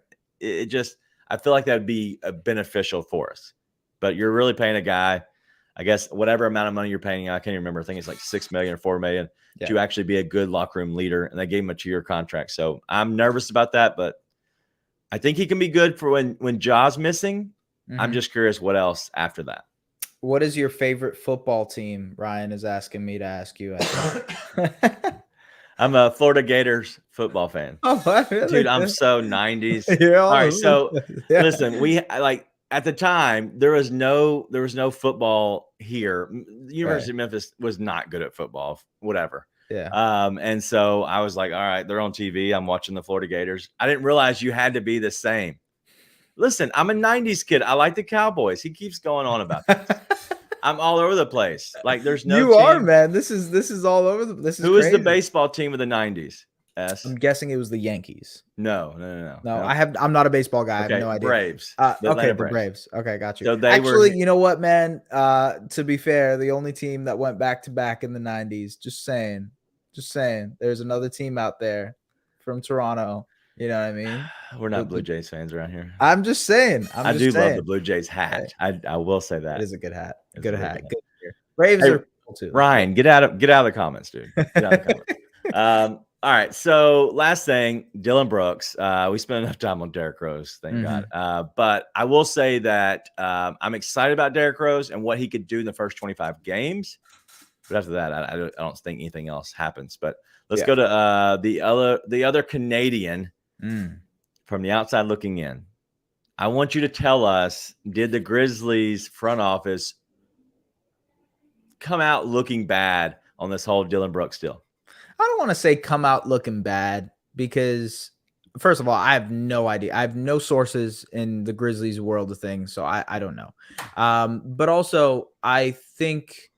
feel like that would be beneficial for us. But you're really paying a guy, I guess, whatever amount of money you're paying, I can't even remember. I think it's like $6 million or $4 million to actually be a good locker room leader. And they gave him a 2-year contract. So I'm nervous about that, but I think he can be good for when Ja's missing. I'm just curious what else after that. What is your favorite football team? Ryan is asking me to ask you. I'm a Florida Gators football fan. Oh, really? Dude, I'm so 90s. All right. So listen, at the time, there was no football here. The University of Memphis was not good at football, whatever. Yeah. And so I was like, all right, they're on TV. I'm watching the Florida Gators. I didn't realize you had to be the same. Listen, I'm a 90s kid. I like the Cowboys. He keeps going on about this. I'm all over the place. Like, there's no You team. are, man. This is all over this is Who is crazy. the baseball team of the 90s? I'm guessing it was the Yankees. No. I'm not a baseball guy. Okay, I have no idea. Braves. The Braves. Okay, got you. So actually, you know what, man? To be fair, the only team that went back to back in the 90s, just saying, there's another team out there from Toronto. You know what I mean? We're not Blue Jays fans around here. I'm just saying. I do love the Blue Jays hat. I will say that. It is a good hat. Good hat. Good year. Braves are cool too. Ryan, get out of the comments, dude. Get out of the comments. All right. So last thing, Dylan Brooks. We spent enough time on Derrick Rose, thank God. But I will say that I'm excited about Derrick Rose and what he could do in the first 25 games. But after that, I don't think anything else happens. But let's go to the other Canadian from the outside looking in. I want you to tell us, did the Grizzlies front office come out looking bad on this whole Dylan Brooks deal? I don't want to say come out looking bad because, first of all, I have no idea. I have no sources in the Grizzlies world of things, so I don't know. But also, I think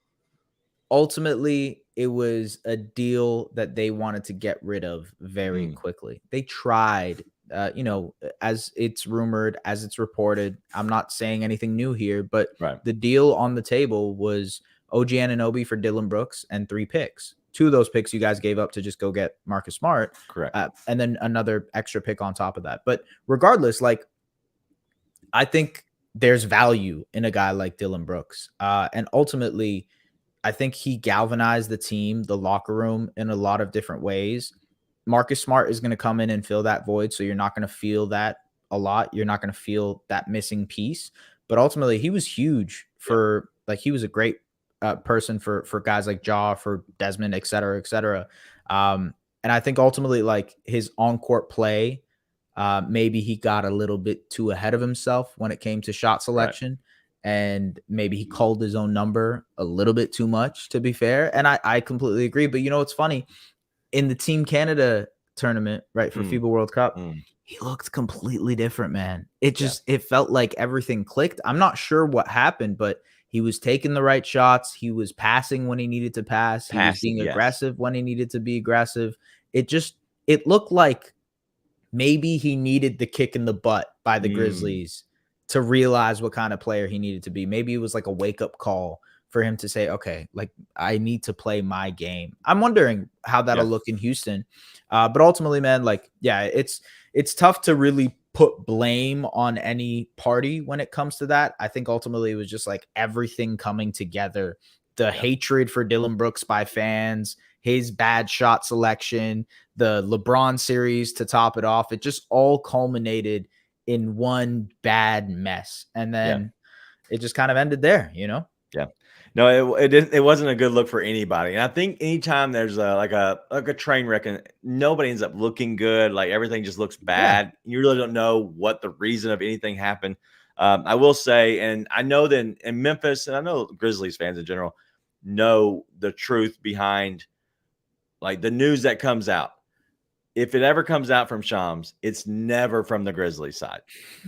ultimately it was a deal that they wanted to get rid of very quickly. They tried, as it's rumored, as it's reported. I'm not saying anything new here, but the deal on the table was OG Anunoby for Dylan Brooks and 3 picks. 2 of those picks you guys gave up to just go get Marcus Smart. Correct. And then another extra pick on top of that. But regardless, like, I think there's value in a guy like Dillon Brooks. And ultimately, I think he galvanized the team, the locker room in a lot of different ways. Marcus Smart is going to come in and fill that void. So you're not going to feel that a lot. You're not going to feel that missing piece. But ultimately, he was huge for, like, he was a great person for guys like Ja, for Desmond, et cetera, et cetera. And I think ultimately, like, his on-court play, maybe he got a little bit too ahead of himself when it came to shot selection. Right. And maybe he called his own number a little bit too much, to be fair. And I completely agree. But you know, it's funny, in the Team Canada tournament, right, for FIBA World Cup, he looked completely different, man. It just, it felt like everything clicked. I'm not sure what happened, but he was taking the right shots. He was passing when he needed to pass. He was being aggressive when he needed to be aggressive. It looked like maybe he needed the kick in the butt by the Grizzlies to realize what kind of player he needed to be. Maybe it was like a wake-up call for him to say, okay, like, I need to play my game. I'm wondering how that'll look in Houston. But ultimately, man, like, yeah, it's tough to really put blame on any party when it comes to that. I think ultimately it was just like everything coming together. The hatred for Dillon Brooks by fans, his bad shot selection, the LeBron series to top it off. It just all culminated in one bad mess. And then it just kind of ended there, you know? Yeah. No, it wasn't a good look for anybody. And I think anytime there's a train wreck and nobody ends up looking good, like everything just looks bad, you really don't know what the reason of anything happened. I will say, and I know that in Memphis, and I know Grizzlies fans in general know the truth behind, like, the news that comes out. If it ever comes out from Shams, it's never from the Grizzlies side.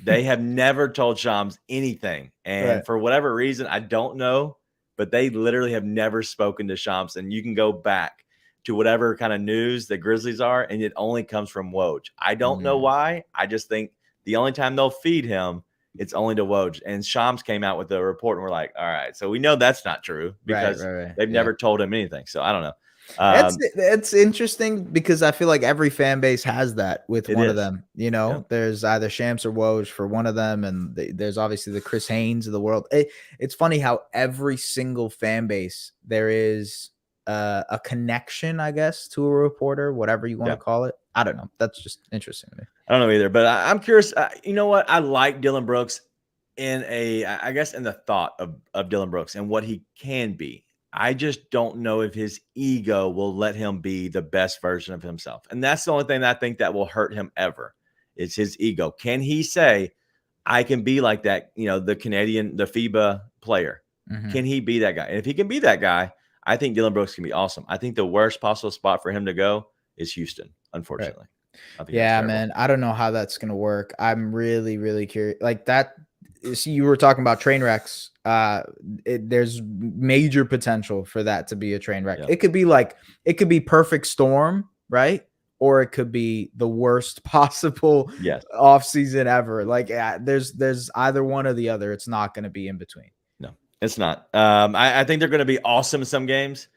They have never told Shams anything. And for whatever reason, I don't know, but they literally have never spoken to Shams. And you can go back to whatever kind of news the Grizzlies are, and it only comes from Woj. I don't know why. I just think the only time they'll feed him, it's only to Woj. And Shams came out with a report, and we're like, all right, so we know that's not true because they've never told him anything. So I don't know. It's interesting because I feel like every fan base has that with one of them. You know, there's either Shams or Woj for one of them, and there's obviously the Chris Haynes of the world. It's funny how every single fan base there is a connection, I guess, to a reporter, whatever you want to call it. I don't know. That's just interesting to me. I don't know either, but I'm curious. You know what? I like Dillon Brooks in the thought of Dillon Brooks and what he can be. I just don't know if his ego will let him be the best version of himself. And that's the only thing that I think that will hurt him ever is his ego. Can he say, I can be like that, you know, the FIBA player? Can he be that guy? And if he can be that guy, I think Dillon Brooks can be awesome. I think the worst possible spot for him to go is Houston, unfortunately. Yeah, man. I don't know how that's going to work. I'm really, really curious. Like that. See, you were talking about train wrecks. There's major potential for that to be a train wreck. It could be perfect storm, right? Or it could be the worst possible off season ever. Like there's either one or the other. It's not going to be in between. No, it's not. I think they're going to be awesome in some games,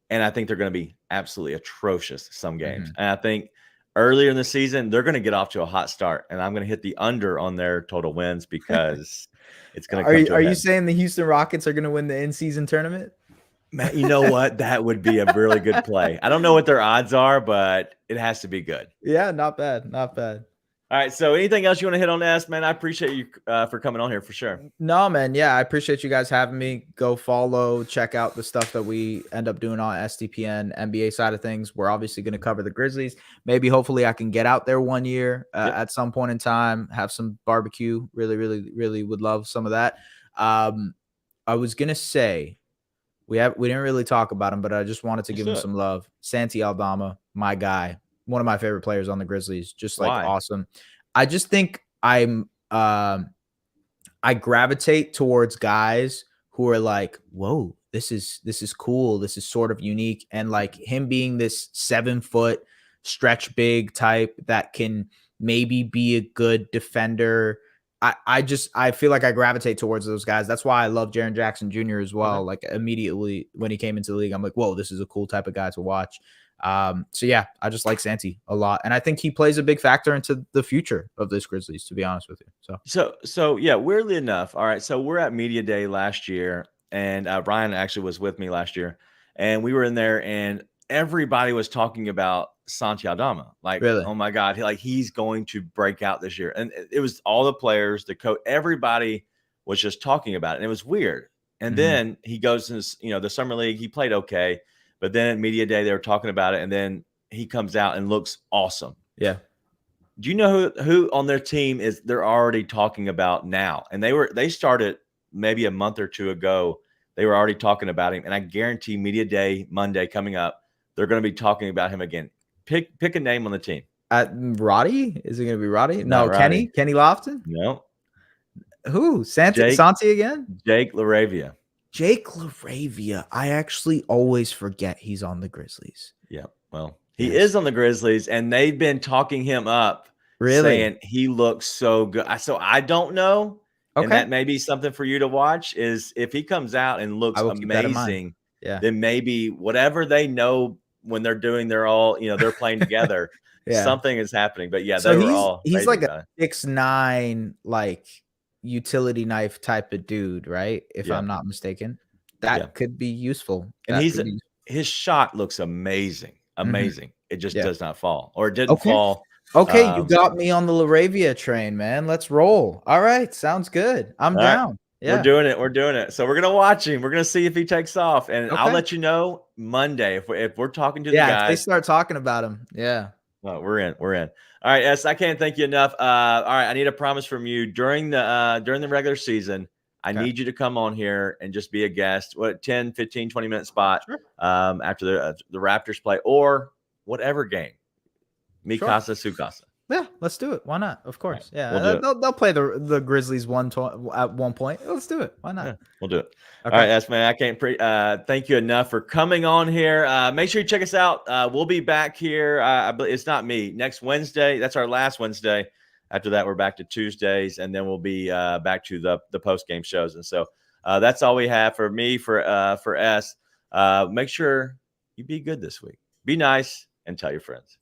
and I think they're going to be absolutely atrocious some games. And I think earlier in the season, they're going to get off to a hot start, and I'm going to hit the under on their total wins because it's going to come. Are you saying the Houston Rockets are going to win the in-season tournament? Man, you know what? That would be a really good play. I don't know what their odds are, but it has to be good. Yeah, not bad. Not bad. All right. So anything else you want to hit on this, man? I appreciate you for coming on here for sure. No, man. Yeah, I appreciate you guys having me. Go follow, check out the stuff that we end up doing on SDPN, NBA side of things. We're obviously going to cover the Grizzlies. Maybe, hopefully, I can get out there one year at some point in time, have some barbecue. Really, really, really would love some of that. I was going to say, we didn't really talk about him, but I just wanted to give him some love. Santi Aldama, my guy. One of my favorite players on the Grizzlies, just like awesome. I just think I gravitate towards guys who are like, whoa, this is cool. This is sort of unique. And like him being this 7-foot stretch big type that can maybe be a good defender I feel like I gravitate towards those guys. That's why I love Jaren Jackson Jr. as well. Like immediately when he came into the league, I'm like, whoa, this is a cool type of guy to watch. So yeah, I just like Santi a lot. And I think he plays a big factor into the future of this Grizzlies, to be honest with you. So yeah, weirdly enough. All right. So we're at Media Day last year, and Ryan actually was with me last year, and we were in there, and everybody was talking about Santi Aldama. Like, Really? oh my God, he's going to break out this year. And it was all the players, the coach, everybody was just talking about it. And it was weird. And then he goes in the summer league, he played okay. But then at Media Day, they were talking about it. And then he comes out and looks awesome. Yeah. Do you know who on their team they're already talking about now? And they started maybe a month or two ago. They were already talking about him. And I guarantee Media Day Monday coming up, they're going to be talking about him again. Pick a name on the team. Roddy? Is it going to be Roddy? No, Roddy. Kenny Lofton? No. Who? Santi again? Jake LaRavia. Jake LaRavia. I actually always forget he's on the Grizzlies. Yeah. Well, he is on the Grizzlies, and they've been talking him up. Really? Saying he looks so good. So I don't know. Okay. And that may be something for you to watch is if he comes out and looks amazing, then maybe whatever they know when they're doing, they're playing together. Something is happening. But yeah, so he's like a 6'9", like utility knife type of dude, right? If I'm not mistaken, that could be useful. And his shot looks amazing. It just does not fall, or it didn't fall. Okay, you got me on the LaRavia train, man. Let's roll. All right, sounds good. I'm down. Yeah. We're doing it. So we're gonna watch him. We're gonna see if he takes off, and I'll let you know Monday if we're talking to the guys. If they start talking about him. Yeah. Oh, we're in. All right, S. I can't thank you enough. All right, I need a promise from you during the regular season. I need you to come on here and just be a guest. 10, 15, 20-minute spot after the Raptors play or whatever game. Mi casa, su casa. Yeah, let's do it. Why not? Of course. Yeah, they'll play the Grizzlies at one point. Let's do it. Why not? Yeah, we'll do it. Okay. All right, that's man. I can't thank you enough for coming on here. Make sure you check us out. We'll be back here. It's not me next Wednesday. That's our last Wednesday. After that, we're back to Tuesdays, and then we'll be back to the post game shows. And so that's all we have for me for S. Make sure you be good this week. Be nice and tell your friends.